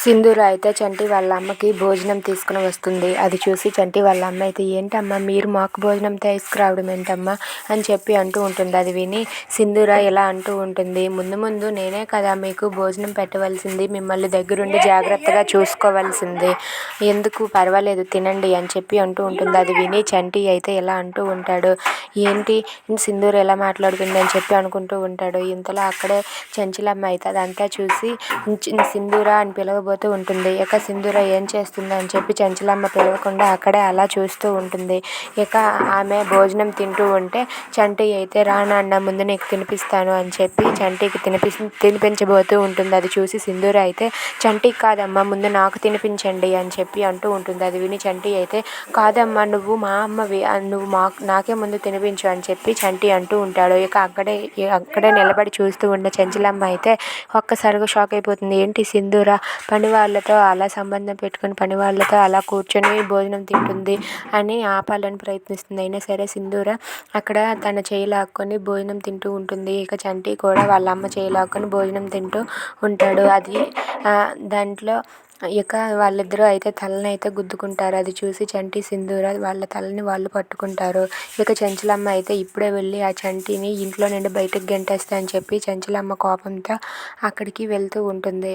సింధూర అయితే చంటి వాళ్ళ అమ్మకి భోజనం తీసుకుని వస్తుంది. అది చూసి చంటి వాళ్ళ అమ్మ అయితే ఏంటమ్మా మీరు మాకు భోజనం తీసుకురావడం ఏంటమ్మా అని చెప్పి అంటూ ఉంటుంది. అది విని సింధూర ఇలా అంటూ ఉంటుంది, ముందు ముందు నేనే కదా మీకు భోజనం పెట్టవలసింది, మిమ్మల్ని దగ్గరుండి జాగ్రత్తగా చూసుకోవాల్సింది, ఎందుకు పర్వాలేదు తినండి అని చెప్పి అంటూ ఉంటుంది. అది విని చంటి అయితే ఇలా అంటూ ఉంటాడు, ఏంటి సింధూర ఎలా మాట్లాడుతుంది అని చెప్పి అనుకుంటూ ఉంటాడు. ఇంతలో అక్కడే చంచలమ్మ అయితే అదంతా చూసి సింధూర అని పిలవబోతూ ఉంటుంది. ఇక సింధూర ఏం చేస్తుందో అని చెప్పి చంచలమ్మ పిలవకుండా అక్కడే అలా చూస్తూ ఉంటుంది. ఇక ఆమె భోజనం తింటూ ఉంటే చంటి అయితే రా నాన్న ముందు నీకు తినిపిస్తాను అని చెప్పి చంటికి తినిపించబోతూ ఉంటుంది. అది చూసి సింధూర అయితే చంటికి కాదమ్మా ముందు నాకు తినిపించండి అని చెప్పి అంటూ ఉంటుంది. అది విని చంటి అయితే కాదమ్మా నువ్వు మా అమ్మవి, నువ్వు నాకే ముందు తినిపించు అని చెప్పి చంటి అంటూ ఉంటాడు. ఇక అక్కడే నిలబడి చూస్తూ ఉన్న చంచలమ్మ అయితే ఒక్కసారిగా షాక్ అయిపోతుంది. ఏంటి సింధూర పని వాళ్ళతో అలా సంబంధం పెట్టుకుని పని వాళ్ళతో అలా కూర్చొని భోజనం తింటుంది అని ఆపాలని ప్రయత్నిస్తుంది. అయినా సరే సింధూర అక్కడ తన చేయి లాక్కొని భోజనం తింటూ ఉంటుంది. ఇక చంటి కూడా వాళ్ళ అమ్మ చేయి లాక్కొని భోజనం తింటూ ఉంటాడు. అది దాంట్లో ఇక వాళ్ళిద్దరూ అయితే తలని అయితే గుద్దుకుంటారు. అది చూసి చంటి సింధూర వాళ్ళ తలని వాళ్ళు పట్టుకుంటారు. ఇక చంచలమ్మ అయితే ఇప్పుడే వెళ్ళి ఆ చంటిని ఇంట్లో నుండి బయటకు గెంటేస్తా అని చెప్పి చంచలమ్మ కోపంతో అక్కడికి వెళ్తూ ఉంటుంది.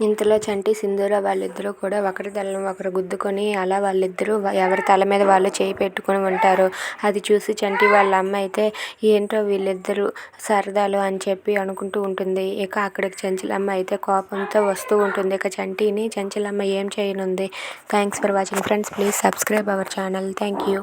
ఇంతలో చంటి సింధూర వాళ్ళిద్దరూ కూడా ఒకరి తలను ఒకరు గుద్దుకొని అలా వాళ్ళిద్దరూ ఎవరి తల మీద వాళ్ళు చేయి పెట్టుకొని ఉంటారు. అది చూసి చంటి వాళ్ళ అమ్మ అయితే ఏంటో వీళ్ళిద్దరూ సరదాలు అని చెప్పి అనుకుంటూ ఉంటుంది. ఇక అక్కడికి చంచలమ్మ అయితే కోపంతో వస్తూ ఉంటుంది. ఇక చంటిని చంచలమ్మ ఏం చేయనుంది. Thanks for watching friends, please subscribe our channel. Thank you.